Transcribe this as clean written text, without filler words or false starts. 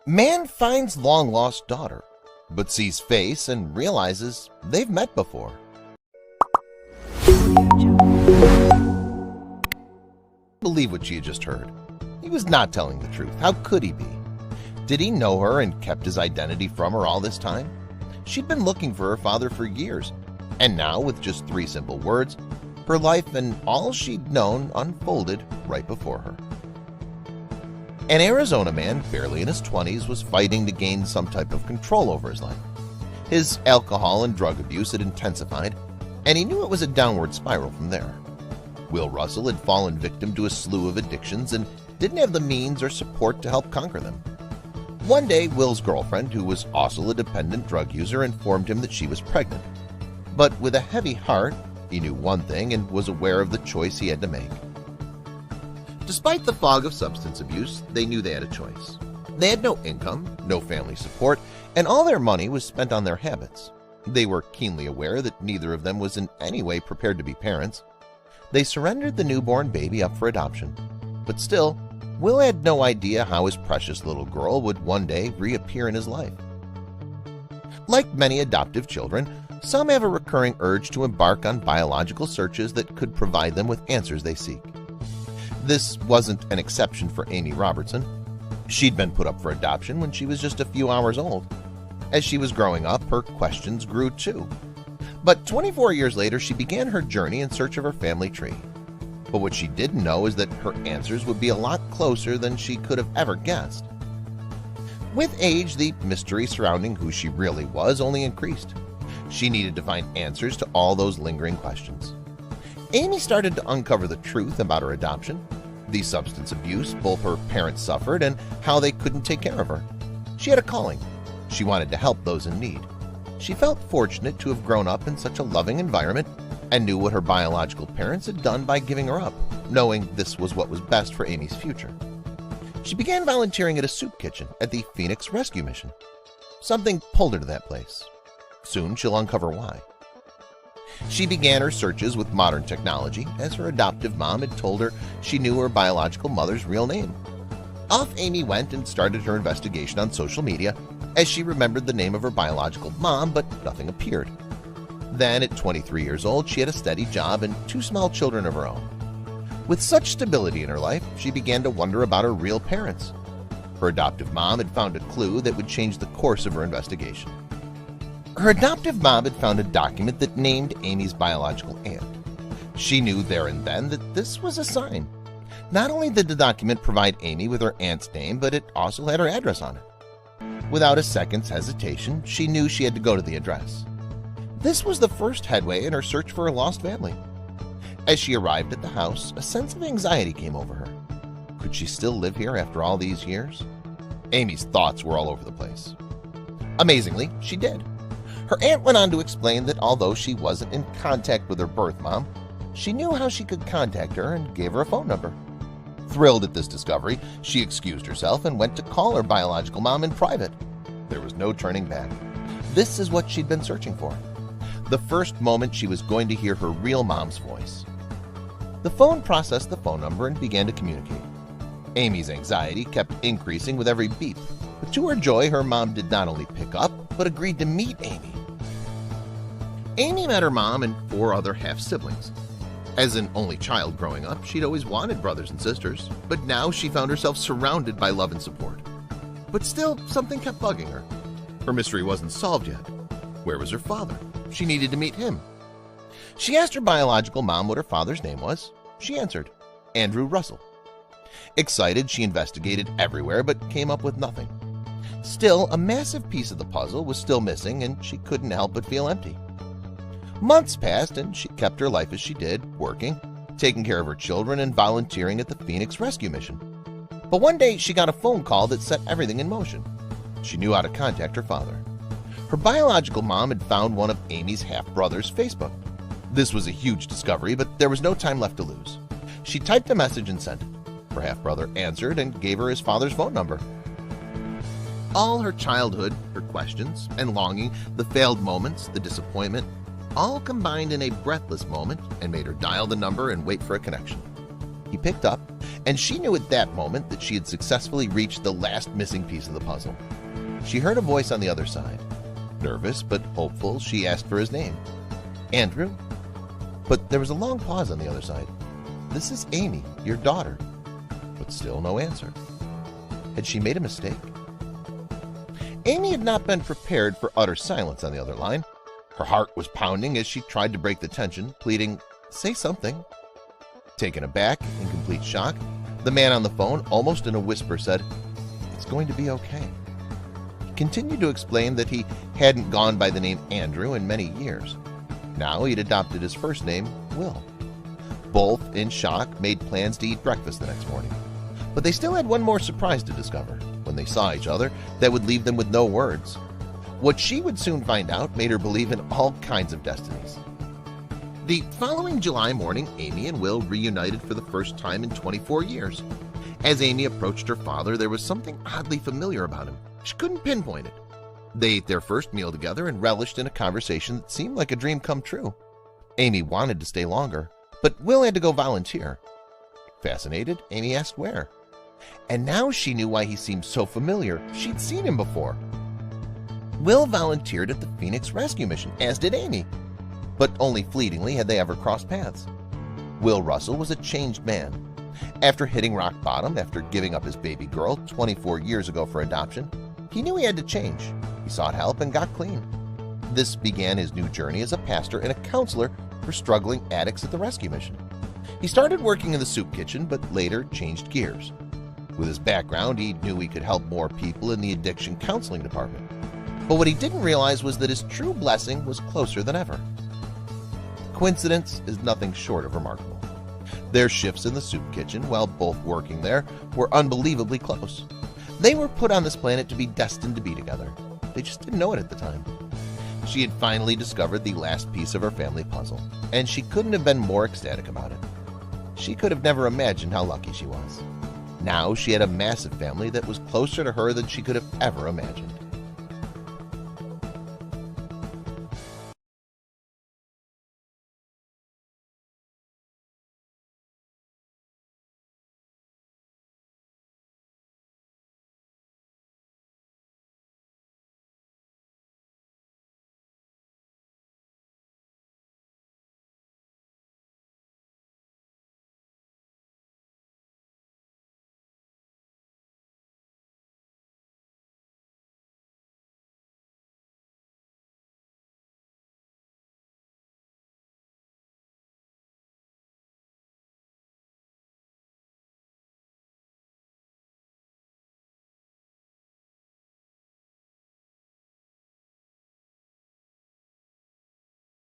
Man finds long-lost daughter, but sees face and realizes they've met before. Believe what she had just heard. He was not telling the truth. How could he be? Did he know her and kept his identity from her all this time? She'd been looking for her father for years, and now with just 3 simple words, her life and all she'd known unfolded right before her. An Arizona man, barely in his 20s, was fighting to gain some type of control over his life. His alcohol and drug abuse had intensified, and he knew it was a downward spiral from there. Will Russell had fallen victim to a slew of addictions and didn't have the means or support to help conquer them. One day, Will's girlfriend, who was also a dependent drug user, informed him that she was pregnant. But with a heavy heart, he knew one thing and was aware of the choice he had to make. Despite the fog of substance abuse, they knew they had a choice. They had no income, no family support, and all their money was spent on their habits. They were keenly aware that neither of them was in any way prepared to be parents. They surrendered the newborn baby up for adoption. But still, Will had no idea how his precious little girl would one day reappear in his life. Like many adoptive children, some have a recurring urge to embark on biological searches that could provide them with answers they seek. This wasn't an exception for Amy Robertson. She'd been put up for adoption when she was just a few hours old. As she was growing up, her questions grew too. But 24 years later, she began her journey in search of her family tree. But what she didn't know is that her answers would be a lot closer than she could have ever guessed. With age, the mystery surrounding who she really was only increased. She needed to find answers to all those lingering questions. Amy started to uncover the truth about her adoption, the substance abuse both her parents suffered, and how they couldn't take care of her. She had a calling. She wanted to help those in need. She felt fortunate to have grown up in such a loving environment and knew what her biological parents had done by giving her up, knowing this was what was best for Amy's future. She began volunteering at a soup kitchen at the Phoenix Rescue Mission. Something pulled her to that place. Soon she'll uncover why. She began her searches with modern technology, as her adoptive mom had told her she knew her biological mother's real name. Off Amy went and started her investigation on social media, as she remembered the name of her biological mom, but nothing appeared. Then, at 23 years old, she had a steady job and 2 small children of her own. With such stability in her life, she began to wonder about her real parents. Her adoptive mom had found a clue that would change the course of her investigation. Her adoptive mom had found a document that named Amy's biological aunt. She knew there and then that this was a sign. Not only did the document provide Amy with her aunt's name, but it also had her address on it. Without a second's hesitation, she knew she had to go to the address. This was the first headway in her search for her lost family. As she arrived at the house, a sense of anxiety came over her. Could she still live here after all these years? Amy's thoughts were all over the place. Amazingly, she did. Her aunt went on to explain that although she wasn't in contact with her birth mom, she knew how she could contact her and gave her a phone number. Thrilled at this discovery, she excused herself and went to call her biological mom in private. There was no turning back. This is what she'd been searching for. The first moment she was going to hear her real mom's voice. The phone processed the phone number and began to communicate. Amy's anxiety kept increasing with every beep, but to her joy, her mom did not only pick up, but agreed to meet Amy. Amy met her mom and 4 other half-siblings. As an only child growing up, she'd always wanted brothers and sisters, but now she found herself surrounded by love and support. But still, something kept bugging her. Her mystery wasn't solved yet. Where was her father? She needed to meet him. She asked her biological mom what her father's name was. She answered, Andrew Russell. Excited, she investigated everywhere but came up with nothing. Still, a massive piece of the puzzle was still missing, and she couldn't help but feel empty. Months passed, and she kept her life as she did, working, taking care of her children, and volunteering at the Phoenix Rescue Mission. But one day, she got a phone call that set everything in motion. She knew how to contact her father. Her biological mom had found one of Amy's half-brother's Facebook. This was a huge discovery, but there was no time left to lose. She typed a message and sent it. Her half-brother answered and gave her his father's phone number. All her childhood, her questions and longing, the failed moments, the disappointment, all combined in a breathless moment and made her dial the number and wait for a connection. He picked up, and she knew at that moment that she had successfully reached the last missing piece of the puzzle. She heard a voice on the other side. Nervous but hopeful, she asked for his name. Andrew? But there was a long pause on the other side. This is Amy, your daughter. But still no answer. Had she made a mistake? Amy had not been prepared for utter silence on the other line. Her heart was pounding as she tried to break the tension, pleading, "Say something." Taken aback, in complete shock, the man on the phone, almost in a whisper, said, "It's going to be okay." He continued to explain that he hadn't gone by the name Andrew in many years. Now he'd adopted his first name, Will. Both, in shock, made plans to eat breakfast the next morning. But they still had one more surprise to discover when they saw each other that would leave them with no words. What she would soon find out made her believe in all kinds of destinies. The following July morning, Amy and Will reunited for the first time in 24 years. As Amy approached her father, there was something oddly familiar about him. She couldn't pinpoint it. They ate their first meal together and relished in a conversation that seemed like a dream come true. Amy wanted to stay longer, but Will had to go volunteer. Fascinated, Amy asked where. And now she knew why he seemed so familiar. She'd seen him before. Will volunteered at the Phoenix Rescue Mission, as did Amy. But only fleetingly had they ever crossed paths. Will Russell was a changed man. After hitting rock bottom, after giving up his baby girl 24 years ago for adoption, he knew he had to change. He sought help and got clean. This began his new journey as a pastor and a counselor for struggling addicts at the rescue mission. He started working in the soup kitchen, but later changed gears. With his background, he knew he could help more people in the addiction counseling department. But what he didn't realize was that his true blessing was closer than ever. Coincidence is nothing short of remarkable. Their shifts in the soup kitchen, while both working there, were unbelievably close. They were put on this planet to be destined to be together. They just didn't know it at the time. She had finally discovered the last piece of her family puzzle, and she couldn't have been more ecstatic about it. She could have never imagined how lucky she was. Now she had a massive family that was closer to her than she could have ever imagined.